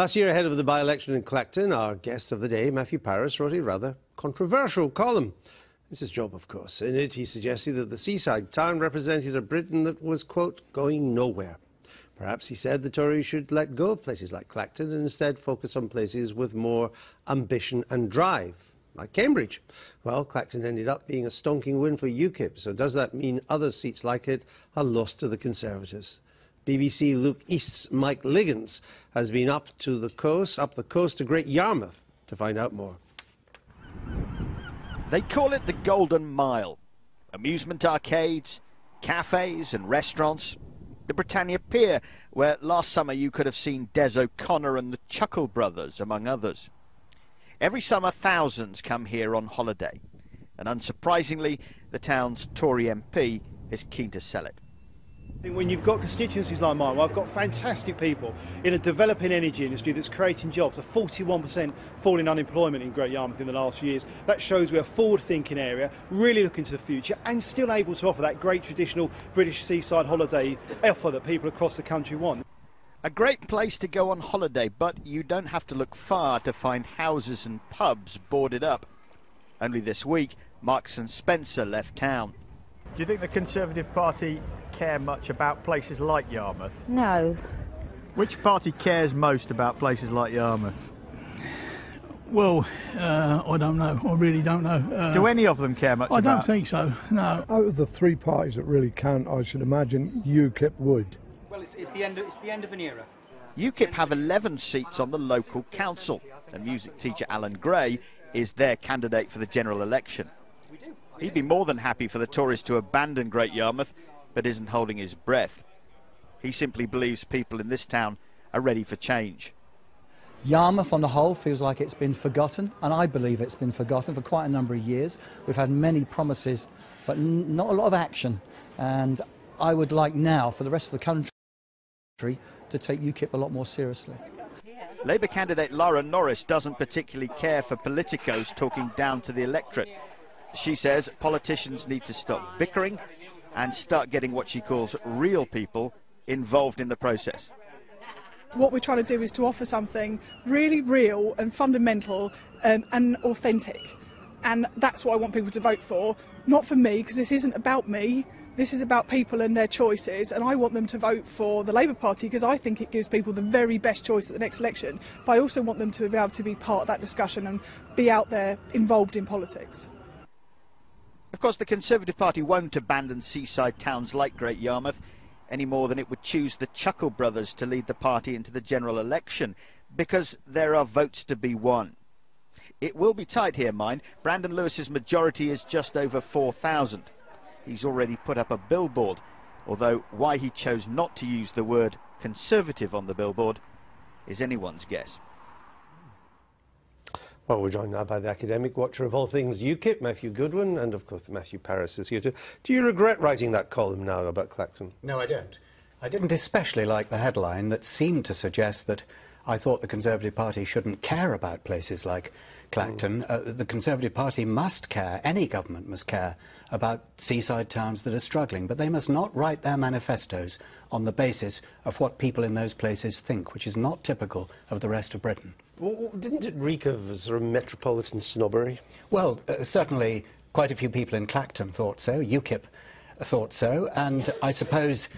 Last year, ahead of the by-election in Clacton, our guest of the day, Matthew Paris, wrote a rather controversial column. It's his job, of course. In it, he suggested that the seaside town represented a Britain that was, quote, going nowhere. Perhaps, he said, the Tories should let go of places like Clacton and instead focus on places with more ambition and drive, like Cambridge. Well, Clacton ended up being a stonking win for UKIP, so does that mean other seats like it are lost to the Conservatives? BBC Luke East's Mike Liggins has been up the coast to Great Yarmouth to find out more. They call it the Golden Mile. Amusement arcades, cafes and restaurants. The Britannia Pier, where last summer you could have seen Des O'Connor and the Chuckle Brothers, among others. Every summer thousands come here on holiday, and unsurprisingly the town's Tory MP is keen to sell it. When you've got constituencies like mine, where I've got fantastic people in a developing energy industry that's creating jobs, a 41% fall in unemployment in Great Yarmouth in the last few years, that shows we're a forward-thinking area, really looking to the future and still able to offer that great traditional British seaside holiday offer that people across the country want. A great place to go on holiday, but you don't have to look far to find houses and pubs boarded up. Only this week, Marks and Spencer left town. Do you think the Conservative Party care much about places like Yarmouth? No. Which party cares most about places like Yarmouth? Well, I don't know. I really don't know. Do any of them care much about? I don't think so, no. Out of the three parties that really count, I should imagine UKIP would. Well, it's the end of an era. UKIP have 11 seats on the local council, and music teacher Alan Gray is their candidate for the general election. He'd be more than happy for the Tories to abandon Great Yarmouth, but isn't holding his breath. He simply believes people in this town are ready for change. Yarmouth on the whole feels like it's been forgotten, and I believe it's been forgotten for quite a number of years. We've had many promises, but not a lot of action, and I would like now for the rest of the country to take UKIP a lot more seriously. Labour candidate Laura Norris doesn't particularly care for politicos talking down to the electorate. She says politicians need to stop bickering and start getting what she calls real people involved in the process. What we're trying to do is to offer something really real and fundamental and authentic. And that's what I want people to vote for. Not for me, because this isn't about me. This is about people and their choices. And I want them to vote for the Labour Party because I think it gives people the very best choice at the next election. But I also want them to be able to be part of that discussion and be out there involved in politics. Of course, the Conservative Party won't abandon seaside towns like Great Yarmouth any more than it would choose the Chuckle Brothers to lead the party into the general election, because there are votes to be won. It will be tight here, mind. Brandon Lewis's majority is just over 4,000. He's already put up a billboard, although why he chose not to use the word Conservative on the billboard is anyone's guess. Well, we're joined now by the academic watcher of all things UKIP, Matthew Goodwin, and of course Matthew Paris is here too. Do you regret writing that column now about Clacton? No, I don't. I didn't especially like the headline that seemed to suggest that I thought the Conservative Party shouldn't care about places like Clacton. The Conservative Party must care, any government must care, about seaside towns that are struggling, but they must not write their manifestos on the basis of what people in those places think, which is not typical of the rest of Britain. Well, didn't it reek of sort of metropolitan snobbery? Well, certainly quite a few people in Clacton thought so, UKIP thought so, and I suppose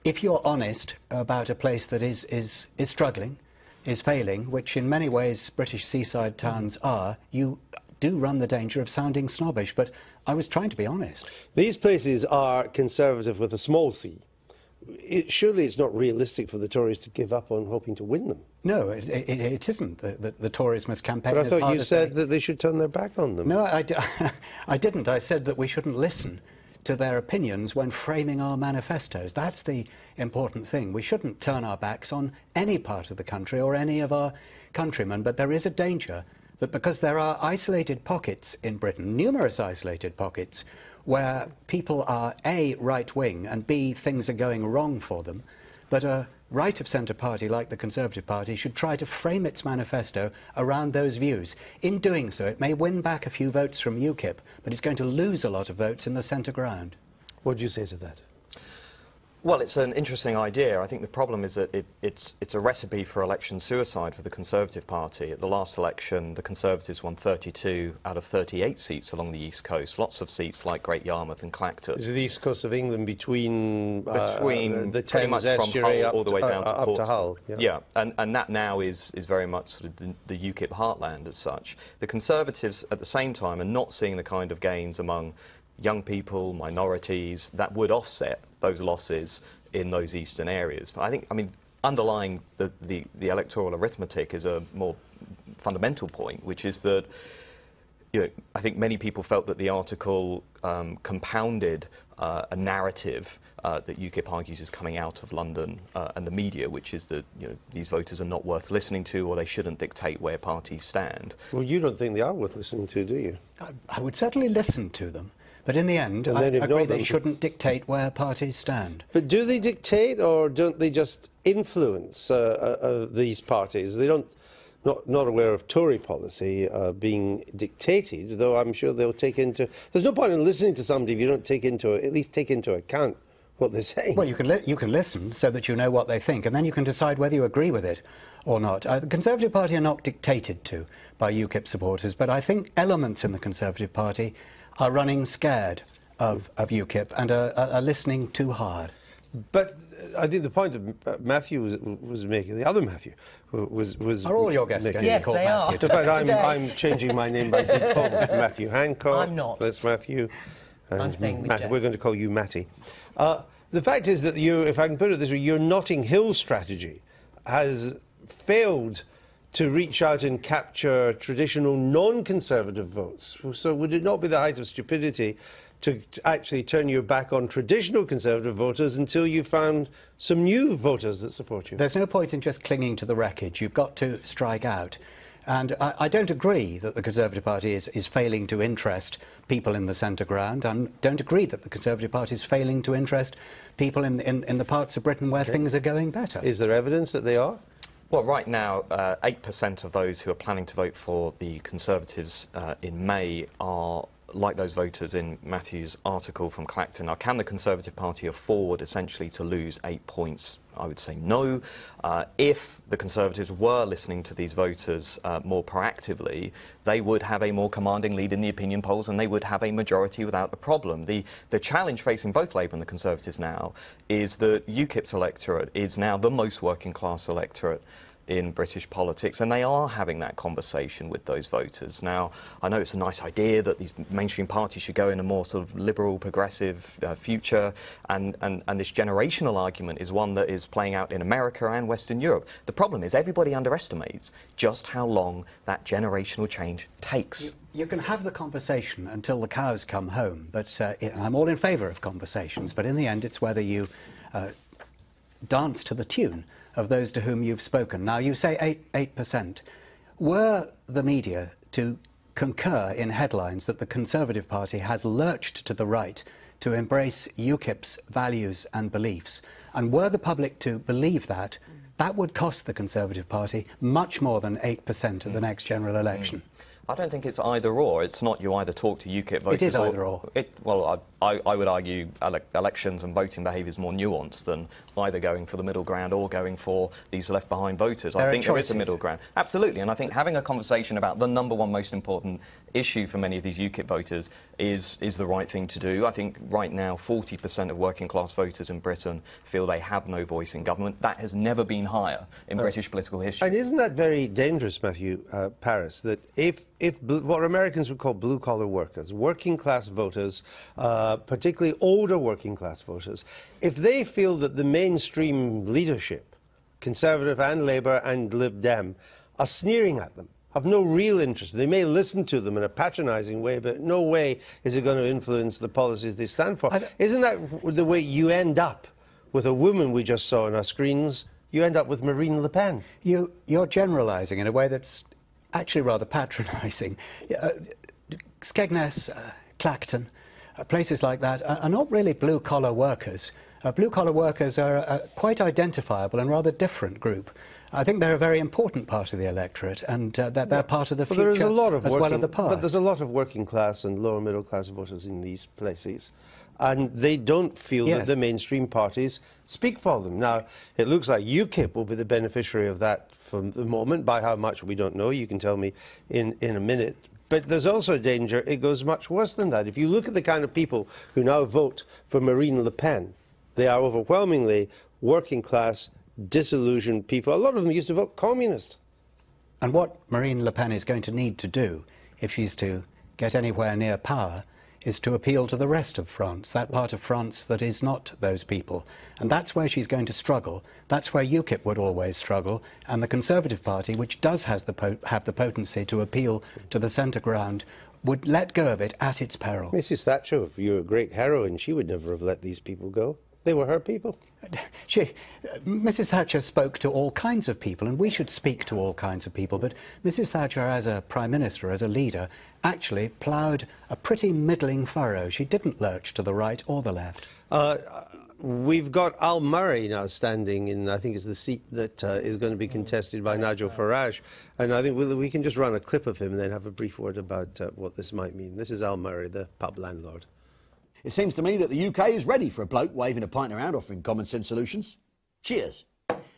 if you're honest about a place that is struggling, is failing, which in many ways British seaside towns are, you do run the danger of sounding snobbish, but I was trying to be honest. These places are Conservative with a small c. Surely it's not realistic for the Tories to give up on hoping to win them. No, it isn't. The Tories must campaign. But I thought you said that they should turn their back on them. No, I didn't. I said that we shouldn't listen to their opinions when framing our manifestos. That's the important thing. We shouldn't turn our backs on any part of the country or any of our countrymen, but there is a danger that because there are isolated pockets in Britain, numerous isolated pockets, where people are A, right-wing, and B, things are going wrong for them, that a right-of-centre party like the Conservative Party should try to frame its manifesto around those views. In doing so, it may win back a few votes from UKIP, but it's going to lose a lot of votes in the centre ground. What do you say to that? Well, it's an interesting idea. I think the problem is that it's a recipe for election suicide for the Conservative Party. At the last election, the Conservatives won 32 out of 38 seats along the East Coast, lots of seats like Great Yarmouth and Clacton. Is it the East Coast of England between the pretty much Thames from estuary Hull up all the way down to up to Hull? Yeah, and that now is very much sort of the UKIP heartland as such. The Conservatives, at the same time, are not seeing the kind of gains among young people, minorities, that would offset those losses in those eastern areas. But I mean, underlying the electoral arithmetic is a more fundamental point, which is that, you know, I think many people felt that the article compounded a narrative that UKIP argues is coming out of London and the media, which is that, you know, these voters are not worth listening to, or they shouldn't dictate where parties stand. Well, you don't think they are worth listening to, do you? I would certainly listen to them. But in the end, I agree they shouldn't dictate where parties stand. But do they dictate, or don't they just influence these parties? They don't, not aware of Tory policy being dictated, though I'm sure they'll take into... There's no point in listening to somebody if you don't at least take into account what they're saying. Well, you can listen so that you know what they think, and then you can decide whether you agree with it or not. The Conservative Party are not dictated to by UKIP supporters, but I think elements in the Conservative Party are running scared of UKIP and are listening too hard. But I think the point that Matthew was making, the other Matthew, was... Are all your guests getting called Matthew? In fact, I'm changing my name by default. Matthew Hancock. I'm not. That's Matthew. And I'm staying with Joe. We're going to call you Matty. The fact is that if I can put it this way, your Notting Hill strategy has failed to reach out and capture traditional non-Conservative votes. So would it not be the height of stupidity to actually turn your back on traditional Conservative voters until you found some new voters that support you? There's no point in just clinging to the wreckage. You've got to strike out. And I don't agree that the Conservative Party is failing to interest people in the centre ground. I don't agree that the Conservative Party is failing to interest people in the parts of Britain where things are going better. Is there evidence that they are? Well, right now, 8% of those who are planning to vote for the Conservatives in May are like those voters in Matthew's article from Clacton. Now, can the Conservative Party afford essentially to lose 8 points? I would say no. If the Conservatives were listening to these voters more proactively, they would have a more commanding lead in the opinion polls and they would have a majority without a problem. The challenge facing both Labour and the Conservatives now is that UKIP's electorate is now the most working class electorate in British politics, and they are having that conversation with those voters. Now, I know it's a nice idea that these mainstream parties should go in a more sort of liberal, progressive future, and this generational argument is one that is playing out in America and Western Europe. The problem is everybody underestimates just how long that generational change takes. You can have the conversation until the cows come home, but I'm all in favour of conversations, but in the end it's whether you dance to the tune of those to whom you've spoken. Now, you say 8%. Were the media to concur in headlines that the Conservative Party has lurched to the right to embrace UKIP's values and beliefs, and were the public to believe that, that would cost the Conservative Party much more than 8% at the next general election. I don't think it's either or. It's not you either talk to UKIP voters... It is either or. Well, I would argue elections and voting behaviour is more nuanced than either going for the middle ground or going for these left-behind voters. I think there is a middle ground. Absolutely, and I think having a conversation about the #1 most important issue for many of these UKIP voters is the right thing to do. I think right now 40% of working-class voters in Britain feel they have no voice in government. That has never been higher in British political history. And isn't that very dangerous, Matthew Paris, that if what Americans would call blue-collar workers, working-class voters, particularly older working-class voters, if they feel that the mainstream leadership, Conservative and Labour and Lib Dem, are sneering at them, have no real interest. They may listen to them in a patronising way, but no way is it going to influence the policies they stand for. Isn't that the way you end up with a woman we just saw on our screens? You end up with Marine Le Pen. You're generalising in a way that's actually rather patronising. Skegness, Clacton, places like that are not really blue-collar workers. Blue-collar workers are a quite identifiable and rather different group. I think they're a very important part of the electorate, and that they're part of the future as well as the past. But there's a lot of working class and lower middle class voters in these places. and they don't feel Yes. that the mainstream parties speak for them. Now, it looks like UKIP will be the beneficiary of that for the moment. By how much, we don't know. You can tell me in a minute. But there's also a danger it goes much worse than that. If you look at the kind of people who now vote for Marine Le Pen, they are overwhelmingly working class, disillusioned people. A lot of them used to vote communist. And what Marine Le Pen is going to need to do, if she's to get anywhere near power, is to appeal to the rest of France, that part of France that is not those people. And that's where she's going to struggle. That's where UKIP would always struggle. And the Conservative Party, which does have the potency to appeal to the centre ground, would let go of it at its peril. Mrs. Thatcher, you're a great heroine. She would never have let these people go. They were her people. Mrs. Thatcher spoke to all kinds of people, and we should speak to all kinds of people, but Mrs. Thatcher, as a Prime Minister, as a leader, actually ploughed a pretty middling furrow. She didn't lurch to the right or the left. We've got Al Murray now standing in, I think it's the seat that is going to be contested by Nigel Farage, and I think we can just run a clip of him and then have a brief word about what this might mean. This is Al Murray, the pub landlord. It seems to me that the UK is ready for a bloke waving a pint around offering common sense solutions. Cheers.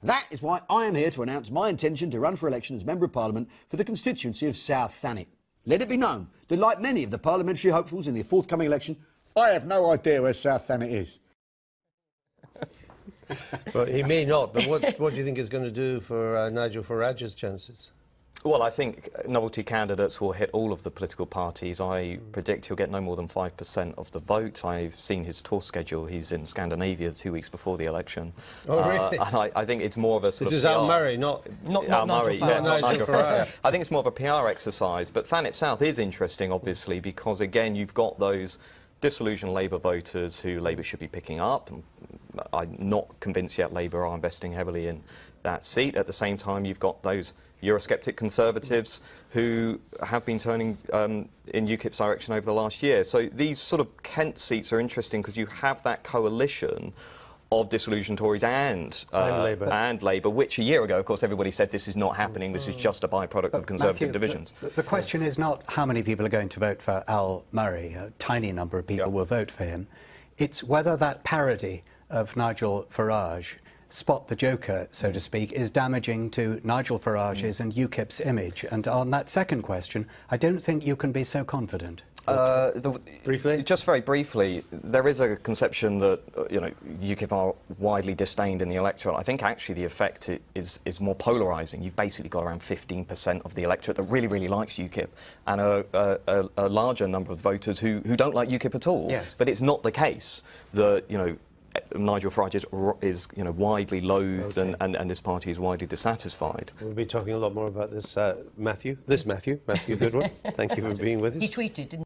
That is why I am here to announce my intention to run for election as Member of Parliament for the constituency of South Thanet. Let it be known that, like many of the parliamentary hopefuls in the forthcoming election, I have no idea where South Thanet is. Well, he may not, but what do you think is going to do for Nigel Farage's chances? Well, I think novelty candidates will hit all of the political parties. I predict he'll get no more than 5% of the vote. I've seen his tour schedule. He's in Scandinavia 2 weeks before the election. Oh, really? And I think it's more of a sort This of is PR. Al Murray, not Al Murray. Not Nigel Farage. I think it's more of a PR exercise. But Thanet South is interesting, obviously, because, again, you've got those disillusioned Labour voters who Labour should be picking up. I'm not convinced yet Labour are investing heavily in that seat. At the same time, you've got those Eurosceptic Conservatives who have been turning in UKIP's direction over the last year. So these sort of Kent seats are interesting because you have that coalition of disillusioned Tories and Labour, which a year ago, of course, everybody said this is not happening, this is just a byproduct of Conservative Matthew, divisions. The question is not how many people are going to vote for Al Murray. A tiny number of people will vote for him. It's whether that parody of Nigel Farage, spot the joker, so to speak, is damaging to Nigel Farage's and UKIP's image. And on that second question, I don't think you can be so confident. Briefly? Just very briefly, there is a conception that UKIP are widely disdained in the electorate. I think actually the effect is more polarising. You've basically got around 15% of the electorate that really, really likes UKIP, and a larger number of voters who don't like UKIP at all. Yes. But it's not the case that Nigel Farage is widely loathed, and this party is widely dissatisfied. We'll be talking a lot more about this, Matthew. Matthew Goodwin. Thank you for being with us. He tweeted, didn't he?